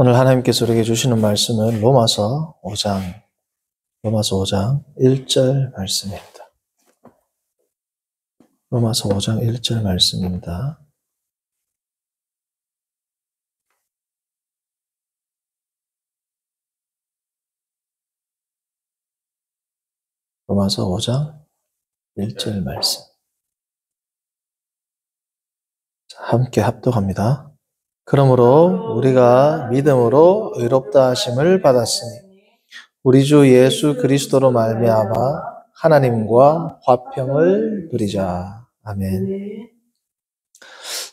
오늘 하나님께서 우리에게 주시는 말씀은 로마서 5장 1절 말씀입니다. 로마서 5장 1절 말씀입니다. 로마서 5장 1절 말씀. 자, 함께 합독합니다. 그러므로 우리가 믿음으로 의롭다 하심을 받았으니 우리 주 예수 그리스도로 말미암아 하나님과 화평을 누리자. 아멘.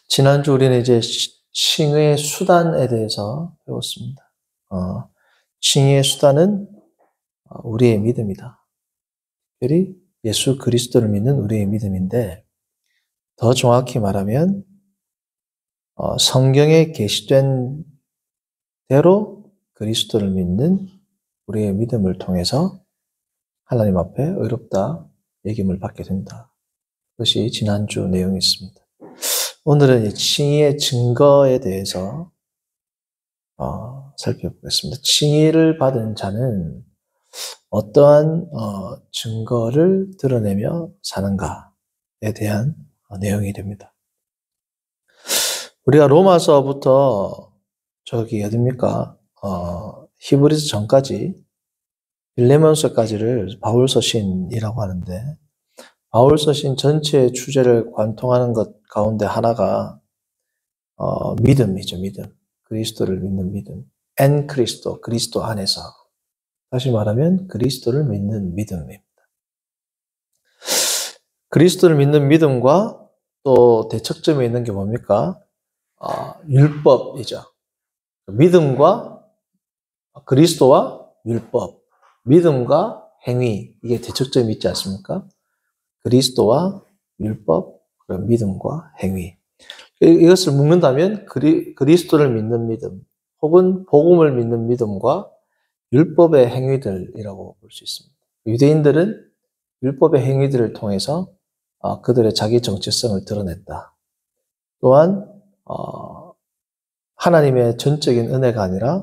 지난주 우리는 이제 칭의의 수단에 대해서 배웠습니다. 칭의의 수단은 우리의 믿음이다. 특별히 예수 그리스도를 믿는 우리의 믿음인데, 더 정확히 말하면 성경에 게시된 대로 그리스도를 믿는 우리의 믿음을 통해서 하나님 앞에 의롭다 여김을 받게 된다. 그것이 지난주 내용이었습니다. 오늘은 이 칭의의 증거에 대해서 살펴보겠습니다. 칭의를 받은 자는 어떠한 증거를 드러내며 사는가에 대한 내용이 됩니다. 우리가 로마서부터 어딥니까? 히브리서 전까지 빌레몬서까지를 바울서신이라고 하는데, 바울서신 전체의 주제를 관통하는 것 가운데 하나가 믿음이죠. 믿음. 그리스도를 믿는 믿음. 엔 그리스도, 그리스도 안에서. 다시 말하면 그리스도를 믿는 믿음입니다. 그리스도를 믿는 믿음과 또 대척점에 있는 게 뭡니까? 율법이죠. 믿음과 그리스도와 율법, 믿음과 행위, 이게 대척점이 있지 않습니까? 그리스도와 율법, 그리고 믿음과 행위. 이것을 묶는다면 그리스도를 믿는 믿음, 혹은 복음을 믿는 믿음과 율법의 행위들이라고 볼 수 있습니다. 유대인들은 율법의 행위들을 통해서 그들의 자기 정체성을 드러냈다. 또한 하나님의 전적인 은혜가 아니라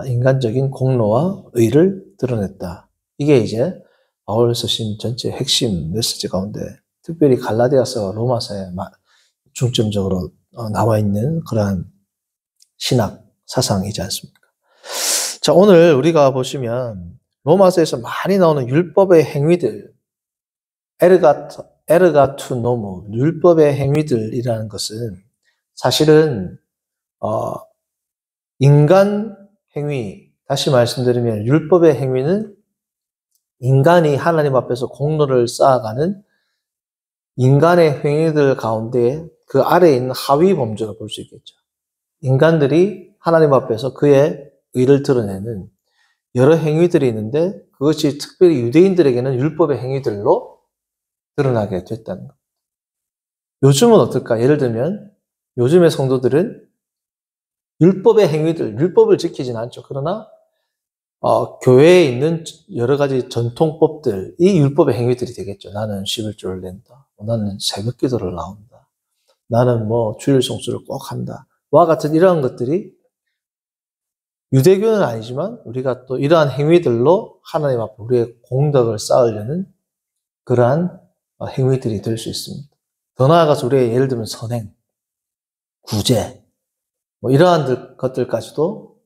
인간적인 공로와 의를 드러냈다. 이게 이제 바울 서신 전체 핵심 메시지 가운데, 특별히 갈라디아서, 로마서에 중점적으로 나와 있는 그러한 신학 사상이지 않습니까? 자, 오늘 우리가 보시면 로마서에서 많이 나오는 율법의 행위들, 에르가투 노무, 율법의 행위들이라는 것은 사실은 인간 행위, 다시 말씀드리면 율법의 행위는 인간이 하나님 앞에서 공로를 쌓아가는 인간의 행위들 가운데 그 아래에 있는 하위 범주로 볼 수 있겠죠. 인간들이 하나님 앞에서 그의 의를 드러내는 여러 행위들이 있는데, 그것이 특별히 유대인들에게는 율법의 행위들로 드러나게 됐다는 것. 요즘은 어떨까? 예를 들면 요즘의 성도들은 율법의 행위들, 율법을 지키진 않죠. 그러나 교회에 있는 여러 가지 전통법들, 이 율법의 행위들이 되겠죠. 나는 11조를 낸다. 나는 새벽 기도를 나온다. 나는 주일 성수를 꼭 한다. 와 같은 이러한 것들이 유대교는 아니지만 우리가 또 이러한 행위들로 하나님 앞에 우리의 공덕을 쌓으려는 그러한 행위들이 될 수 있습니다. 더 나아가서 우리의 예를 들면 선행, 구제, 이러한 것들까지도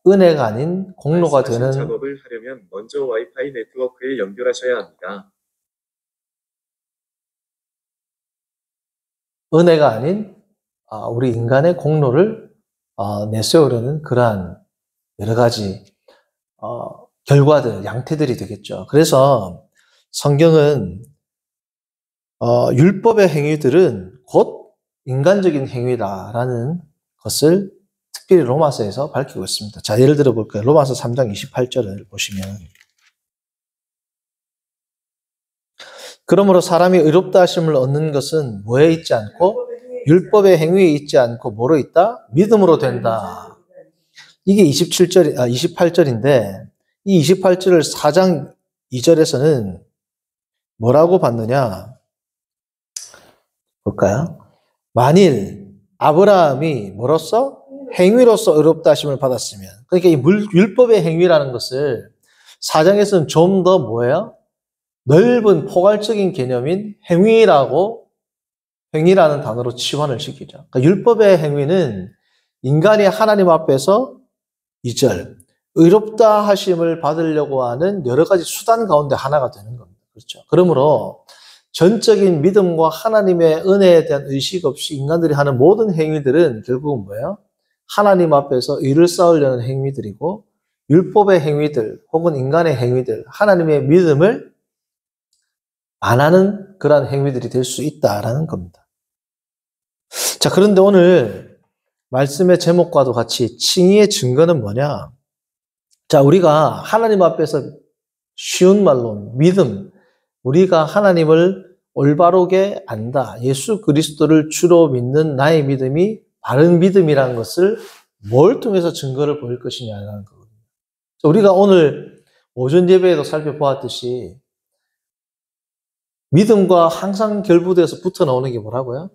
은혜가 아닌 공로가 되는 작업을 하려면 먼저 와이파이 네트워크에 연결하셔야 합니다. 은혜가 아닌 우리 인간의 공로를 내세우려는 그러한 여러 가지 결과들, 양태들이 되겠죠. 그래서 성경은 율법의 행위들은 곧 인간적인 행위다라는 것을 특별히 로마서에서 밝히고 있습니다. 자, 예를 들어 볼까요? 로마서 3장 28절을 보시면, 그러므로 사람이 의롭다 하심을 얻는 것은 뭐에 있지 않고 율법의 행위에 있지 않고 뭐로 있다? 믿음으로 된다. 이게 28절인데 이 28절을 4장 2절에서는 뭐라고 받느냐? 볼까요? 만일 아브라함이 뭐로써? 행위로서 의롭다 하심을 받았으면. 그러니까 이 율법의 행위라는 것을 사장에서는 좀 더 뭐예요? 넓은 포괄적인 개념인 행위라는 단어로 치환을 시키죠. 그러니까 율법의 행위는 인간이 하나님 앞에서 2절 의롭다 하심을 받으려고 하는 여러 가지 수단 가운데 하나가 되는 겁니다. 그렇죠. 그러므로 전적인 믿음과 하나님의 은혜에 대한 의식 없이 인간들이 하는 모든 행위들은 결국은 뭐예요? 하나님 앞에서 의를 쌓으려는 행위들이고 율법의 행위들 혹은 인간의 행위들, 하나님의 믿음을 안 하는 그러한 행위들이 될 수 있다라는 겁니다. 자, 그런데 오늘 말씀의 제목과도 같이 칭의의 증거는 뭐냐? 자, 우리가 하나님 앞에서 쉬운 말로 믿음, 우리가 하나님을 올바르게 안다. 예수 그리스도를 주로 믿는 나의 믿음이 바른 믿음이라는 것을 뭘 통해서 증거를 보일 것이냐라는 거거든요. 우리가 오늘 오전 예배에도 살펴보았듯이 믿음과 항상 결부돼서 붙어 나오는 게 뭐라고요?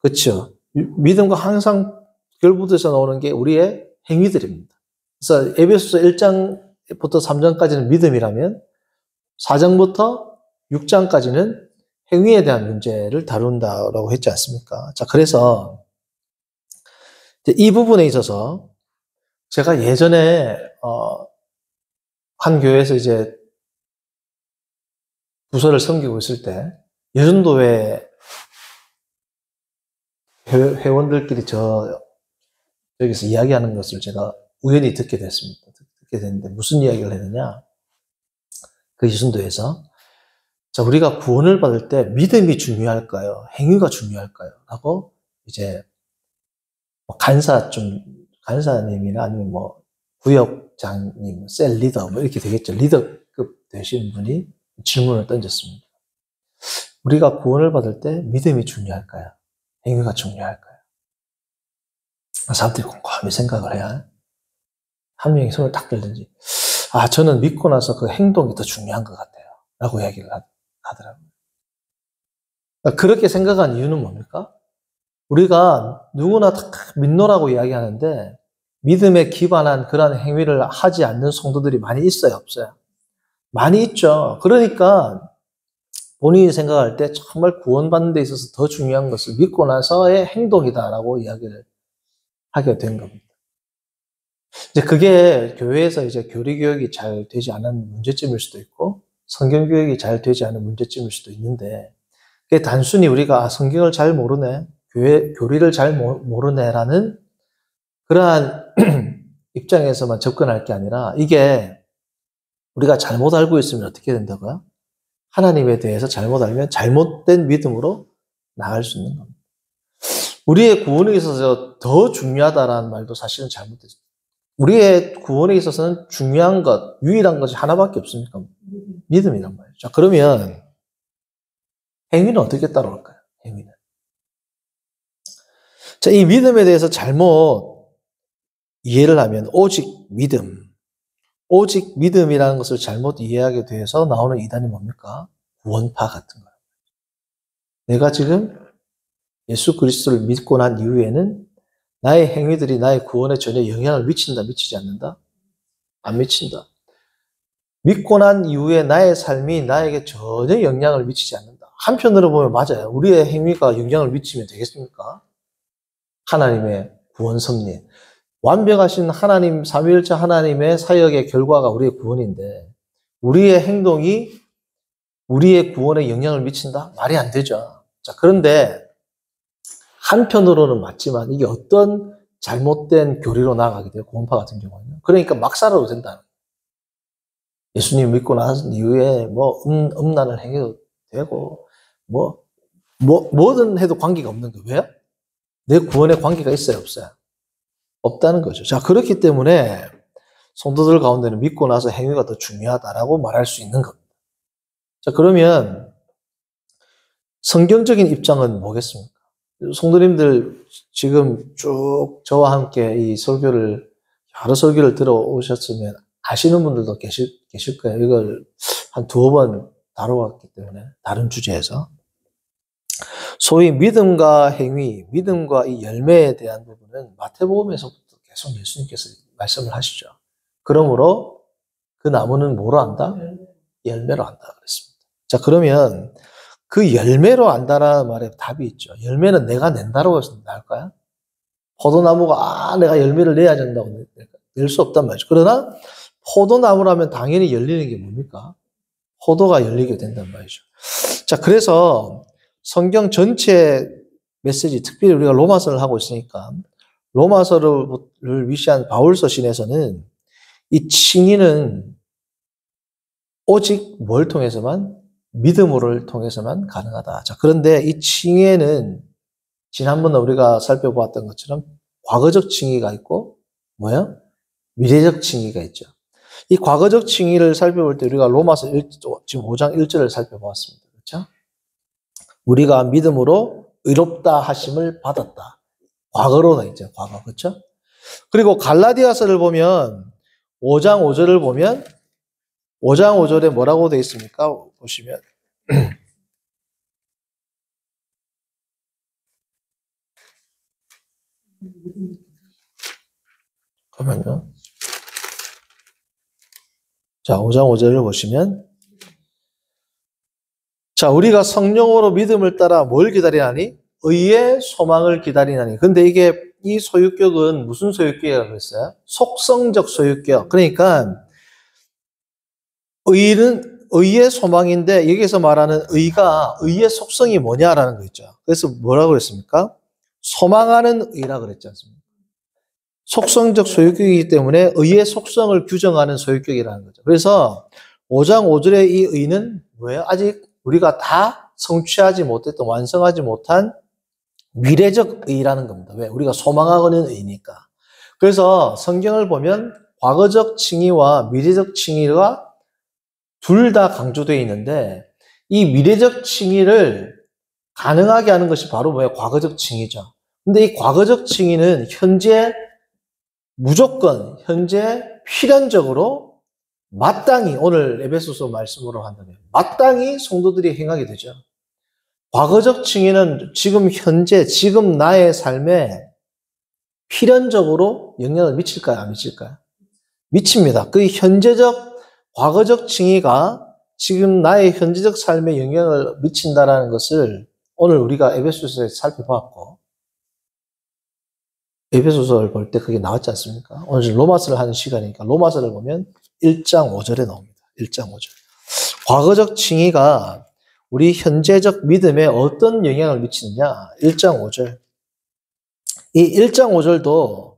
그렇죠. 믿음과 항상 결부돼서 나오는 게 우리의 행위들입니다. 그래서 에베소서 1장부터 3장까지는 믿음이라면 4장부터 6장까지는 행위에 대한 문제를 다룬다라고 했지 않습니까? 자, 그래서 이 부분에 있어서 제가 예전에 한 교회에서 이제 부서를 섬기고 있을 때 여전도회 회원들끼리 저기서 이야기하는 것을 제가 우연히 듣게 됐습니다. 듣게 됐는데 무슨 이야기를 했느냐? 그 여전도에서 자, 우리가 구원을 받을 때 믿음이 중요할까요? 행위가 중요할까요? 라고 이제 간사님이나 아니면 구역장님, 셀 리더 이렇게 되겠죠. 리더급 되신 분이 질문을 던졌습니다. 우리가 구원을 받을 때 믿음이 중요할까요? 행위가 중요할까요? 사람들이 곰곰이 생각을 해야 한 명이 손을 딱 들든지 저는 믿고 나서 그 행동이 더 중요한 것 같아요. 라고 이야기를 하더라고요. 그렇게 생각한 이유는 뭡니까? 우리가 누구나 다 믿노라고 이야기하는데 믿음에 기반한 그런 행위를 하지 않는 성도들이 많이 있어요? 없어요? 많이 있죠. 그러니까 본인이 생각할 때 정말 구원받는 데 있어서 더 중요한 것을 믿고 나서의 행동이다라고 이야기를 하게 된 겁니다. 이제 그게 교회에서 이제 교리교육이 잘 되지 않은 문제점일 수도 있고 성경교육이 잘 되지 않은 문제점일 수도 있는데 그게 단순히 우리가 성경을 잘 모르네, 교리를 잘 모르네라는 그러한 입장에서만 접근할 게 아니라 이게 우리가 잘못 알고 있으면 어떻게 된다고요? 하나님에 대해서 잘못 알면 잘못된 믿음으로 나갈 수 있는 겁니다. 우리의 구원에 있어서 더 중요하다라는 말도 사실은 잘못됐습니다. 우리의 구원에 있어서는 중요한 것, 유일한 것이 하나밖에 없습니까? 믿음이란 말이죠. 자, 그러면 행위는 어떻게 따라올까요? 행위는. 자, 이 믿음에 대해서 잘못 이해를 하면 오직 믿음이라는 것을 잘못 이해하게 돼서 나오는 이단이 뭡니까? 구원파 같은 거예요. 내가 지금 예수 그리스도를 믿고 난 이후에는 나의 행위들이 나의 구원에 전혀 영향을 미친다, 미치지 않는다? 안 미친다. 믿고 난 이후에 나의 삶이 나에게 전혀 영향을 미치지 않는다. 한편으로 보면 맞아요. 우리의 행위가 영향을 미치면 되겠습니까? 하나님의 구원 섭리. 완벽하신 하나님, 삼위일체 하나님의 사역의 결과가 우리의 구원인데 우리의 행동이 우리의 구원에 영향을 미친다? 말이 안 되죠. 자, 그런데 한편으로는 맞지만 이게 어떤 잘못된 교리로 나아가게 돼요. 구원파 같은 경우는. 그러니까 막 살아도 된다는 거예요. 예수님 믿고 나선 이후에 음란을 행해도 되고 뭐든 해도 관계가 없는 거예요. 왜요? 내 구원에 관계가 있어요, 없어요? 없다는 거죠. 자, 그렇기 때문에 성도들 가운데는 믿고 나서 행위가 더 중요하다라고 말할 수 있는 겁니다. 자, 그러면 성경적인 입장은 뭐겠습니까? 성도님들 지금 쭉 저와 함께 이 여러 설교를 들어오셨으면 아시는 분들도 계실 거예요. 이걸 한 두어 번 다뤄왔기 때문에 다른 주제에서. 소위 믿음과 행위, 믿음과 이 열매에 대한 부분은 마태복음에서부터 계속 예수님께서 말씀을 하시죠. 그러므로 그 나무는 뭐로 안다? 열매로 안다 그랬습니다. 자, 그러면 그 열매로 안다라는 말에 답이 있죠. 열매는 내가 낸다라고 해서 날까요? 포도나무가 내가 열매를 내야 된다고 낼 수 없단 말이죠. 그러나 포도나무라면 당연히 열리는 게 뭡니까? 포도가 열리게 된단 말이죠. 자, 그래서 성경 전체 메시지, 특별히 우리가 로마서를 하고 있으니까 로마서를 위시한 바울 서신에서는 이 칭의는 오직 뭘 통해서만? 믿음을 통해서만 가능하다. 자, 그런데 이 칭의에는 지난번에 우리가 살펴보았던 것처럼 과거적 칭의가 있고 뭐예요? 미래적 칭의가 있죠. 이 과거적 칭의를 살펴볼 때 우리가 로마서 지금 5장 1절을 살펴보았습니다. 그렇죠? 우리가 믿음으로 의롭다 하심을 받았다. 과거로 나 있죠. 과거. 그렇죠? 그리고 갈라디아서를 보면 5장 5절을 보면 5장 5절에 뭐라고 되어 있습니까? 보시면 그러면요. 자, 5장 5절을 보시면 자, 우리가 성령으로 믿음을 따라 뭘 기다리나니? 의의 소망을 기다리나니. 근데 이게 이 소유격은 무슨 소유격이라고 그랬어요? 속성적 소유격. 그러니까 의는 의의 소망인데 여기서 말하는 의가 의의 속성이 뭐냐라는 거 있죠. 그래서 뭐라고 그랬습니까? 소망하는 의라 그랬지 않습니까? 속성적 소유격이기 때문에 의의 속성을 규정하는 소유격이라는 거죠. 그래서 5장 5절의 이 의는 뭐예요? 아직 우리가 다 성취하지 못했던, 완성하지 못한 미래적 의라는 겁니다. 왜? 우리가 소망하고는 의니까. 그래서 성경을 보면 과거적 칭의와 미래적 칭의가 둘 다 강조되어 있는데 이 미래적 칭의를 가능하게 하는 것이 바로 뭐예요? 과거적 칭의죠. 근데 이 과거적 칭의는 현재 무조건, 현재 필연적으로 마땅히 오늘 에베소서 말씀으로 한다면 마땅히 성도들이 행하게 되죠. 과거적 칭의는 지금 현재, 지금 나의 삶에 필연적으로 영향을 미칠까요? 안 미칠까요? 미칩니다. 그 현재적, 과거적 칭의가 지금 나의 현재적 삶에 영향을 미친다라는 것을 오늘 우리가 에베소서에서 살펴봤고 에베소서를 볼 때 그게 나왔지 않습니까? 오늘 로마서를 하는 시간이니까 로마서를 보면 1장 5절에 나옵니다. 1장 5절. 과거적 칭의가 우리 현재적 믿음에 어떤 영향을 미치느냐? 1장 5절. 이 1장 5절도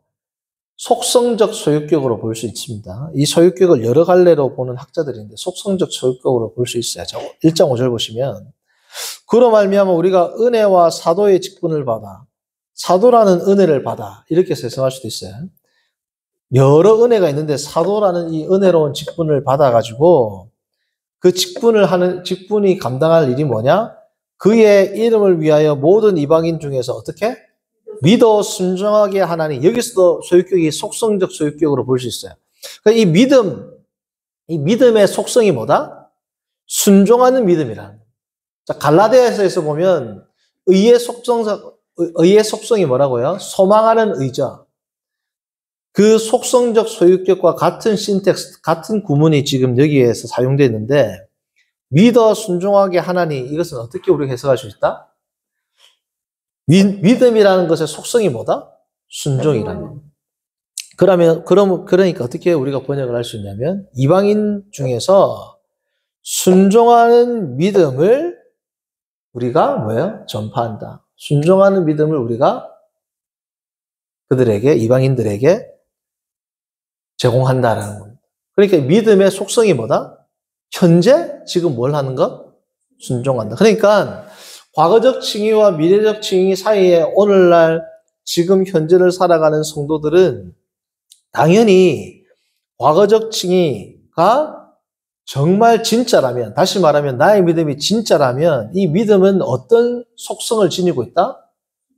속성적 소유격으로 볼 수 있습니다. 이 소유격을 여러 갈래로 보는 학자들인데 속성적 소유격으로 볼 수 있어요. 자, 1장 5절 보시면 그로 말미암아 우리가 은혜와 사도의 직분을 받아 사도라는 은혜를 받아 이렇게 해석할 수도 있어요. 여러 은혜가 있는데 사도라는 이 은혜로운 직분을 받아가지고 그 직분이 감당할 일이 뭐냐? 그의 이름을 위하여 모든 이방인 중에서 어떻게? 믿어 순종하게 하나니. 여기서도 소유격이 속성적 소유격으로 볼 수 있어요. 그러니까 이 믿음의 속성이 뭐다? 순종하는 믿음이라는. 자, 갈라디아서에서 보면 의의 속성이 뭐라고요? 소망하는 의죠. 그 속성적 소유격과 같은 신텍스, 같은 구문이 지금 여기에서 사용되어 있는데 믿어 순종하게 하나니 이것은 어떻게 우리가 해석할 수 있다? 믿음이라는 것의 속성이 뭐다? 순종이라는 겁니다. 그러니까 어떻게 우리가 번역을 할 수 있냐면 이방인 중에서 순종하는 믿음을 우리가 뭐예요? 전파한다. 순종하는 믿음을 우리가 그들에게, 이방인들에게 제공한다라는 겁니다. 그러니까 믿음의 속성이 뭐다? 현재 지금 뭘 하는 것? 순종한다. 그러니까 과거적 칭의와 미래적 칭의 사이에 오늘날 지금 현재를 살아가는 성도들은 당연히 과거적 칭의가 정말 진짜라면, 다시 말하면 나의 믿음이 진짜라면 이 믿음은 어떤 속성을 지니고 있다?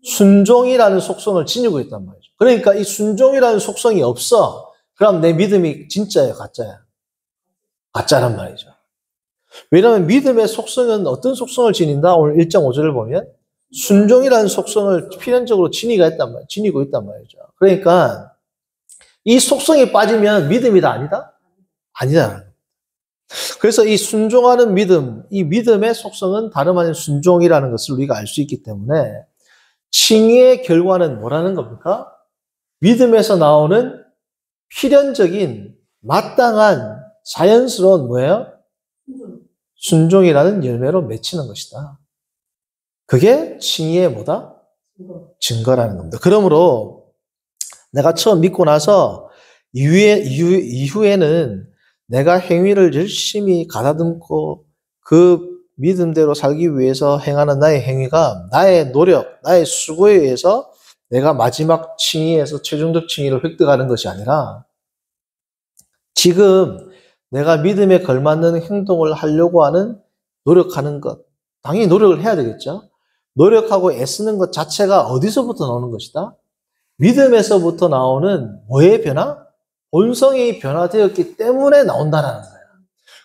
순종이라는 속성을 지니고 있단 말이죠. 그러니까 이 순종이라는 속성이 없어. 그럼 내 믿음이 진짜예요, 가짜야? 가짜란 말이죠. 왜냐하면 믿음의 속성은 어떤 속성을 지닌다? 오늘 1장 5절을 보면 순종이라는 속성을 필연적으로 지니고 있단 말이죠. 그러니까 이 속성이 빠지면 믿음이다 아니다? 아니다. 그래서 이 순종하는 믿음, 이 믿음의 속성은 다름 아닌 순종이라는 것을 우리가 알 수 있기 때문에 칭의의 결과는 뭐라는 겁니까? 믿음에서 나오는 필연적인 마땅한 자연스러운 뭐예요? 순종이라는 열매로 맺히는 것이다. 그게 칭의의 뭐다? 증거라는 겁니다. 그러므로 내가 처음 믿고 나서 이후에는 내가 행위를 열심히 가다듬고 그 믿음대로 살기 위해서 행하는 나의 행위가 나의 노력, 나의 수고에 의해서 내가 마지막 칭의에서 최종적 칭의를 획득하는 것이 아니라 지금 내가 믿음에 걸맞는 행동을 하려고 하는 노력하는 것, 당연히 노력을 해야 되겠죠. 노력하고 애쓰는 것 자체가 어디서부터 나오는 것이다? 믿음에서부터 나오는 뭐의 변화? 본성이 변화되었기 때문에 나온다라는 거예요.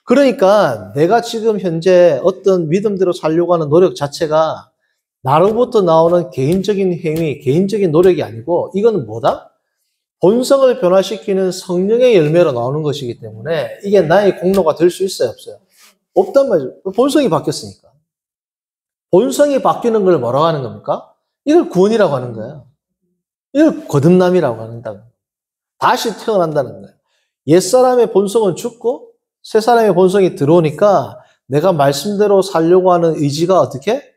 그러니까 내가 지금 현재 어떤 믿음대로 살려고 하는 노력 자체가 나로부터 나오는 개인적인 행위, 개인적인 노력이 아니고 이건 뭐다? 본성을 변화시키는 성령의 열매로 나오는 것이기 때문에 이게 나의 공로가 될 수 있어요, 없어요? 없단 말이죠. 본성이 바뀌었으니까. 본성이 바뀌는 걸 뭐라고 하는 겁니까? 이걸 구원이라고 하는 거예요. 이걸 거듭남이라고 한다는 거예요. 다시 태어난다는 거예요. 옛사람의 본성은 죽고 새 사람의 본성이 들어오니까 내가 말씀대로 살려고 하는 의지가 어떻게?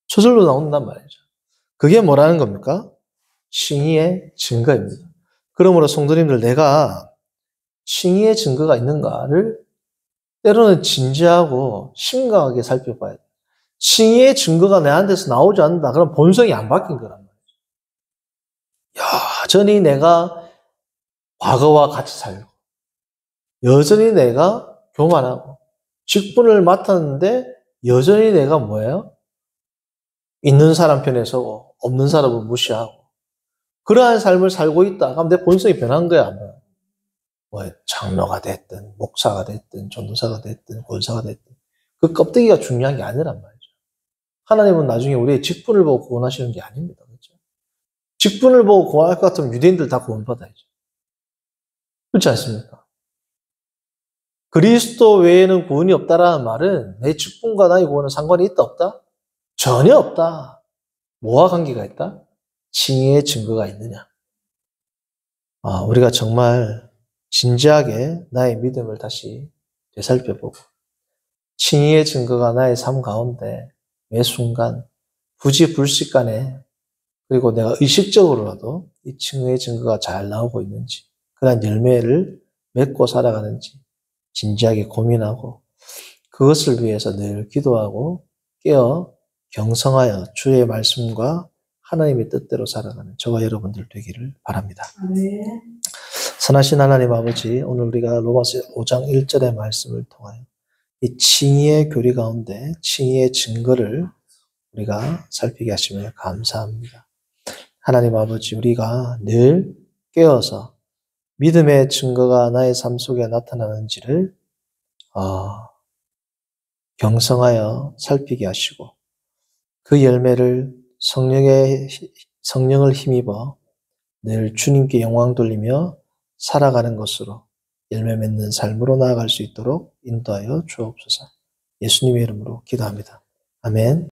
저절로 나온단 말이죠. 그게 뭐라는 겁니까? 칭의의 증거입니다. 그러므로 성도님들 내가 칭의의 증거가 있는가를 때로는 진지하고 심각하게 살펴봐야 돼요. 칭의의 증거가 내한테서 나오지 않는다. 그럼 본성이 안 바뀐 거란 말이죠. 여전히 내가 과거와 같이 살고 여전히 내가 교만하고 직분을 맡았는데 여전히 내가 뭐예요? 있는 사람 편에 서고 없는 사람을 무시하고 그러한 삶을 살고 있다. 그럼 내 본성이 변한 거야. 뭐 장로가 됐든 목사가 됐든 전도사가 됐든 권사가 됐든 그 껍데기가 중요한 게 아니란 말이죠. 하나님은 나중에 우리의 직분을 보고 구원하시는 게 아닙니다. 그렇죠? 직분을 보고 구원할 것 같으면 유대인들 다 구원받아야죠. 그렇지 않습니까? 그리스도 외에는 구원이 없다라는 말은 내 직분과 나의 구원은 상관이 있다 없다? 전혀 없다. 뭐와 관계가 있다? 칭의의 증거가 있느냐. 우리가 정말 진지하게 나의 믿음을 다시 되살펴보고 칭의의 증거가 나의 삶 가운데 매 순간 부지불식간에 그리고 내가 의식적으로라도 이 칭의의 증거가 잘 나오고 있는지 그런 열매를 맺고 살아가는지 진지하게 고민하고 그것을 위해서 늘 기도하고 깨어 경성하여 주의 말씀과 하나님의 뜻대로 살아가는 저와 여러분들 되기를 바랍니다. 네. 선하신 하나님 아버지, 오늘 우리가 로마서 5장 1절의 말씀을 통하여 이 칭의의 교리 가운데 칭의의 증거를 우리가 살피게 하시며 감사합니다. 하나님 아버지, 우리가 늘 깨어서 믿음의 증거가 나의 삶 속에 나타나는지를 경성하여 살피게 하시고 그 열매를 성령을 힘입어 늘 주님께 영광 돌리며 살아가는 것으로 열매 맺는 삶으로 나아갈 수 있도록 인도하여 주옵소서. 예수님의 이름으로 기도합니다. 아멘.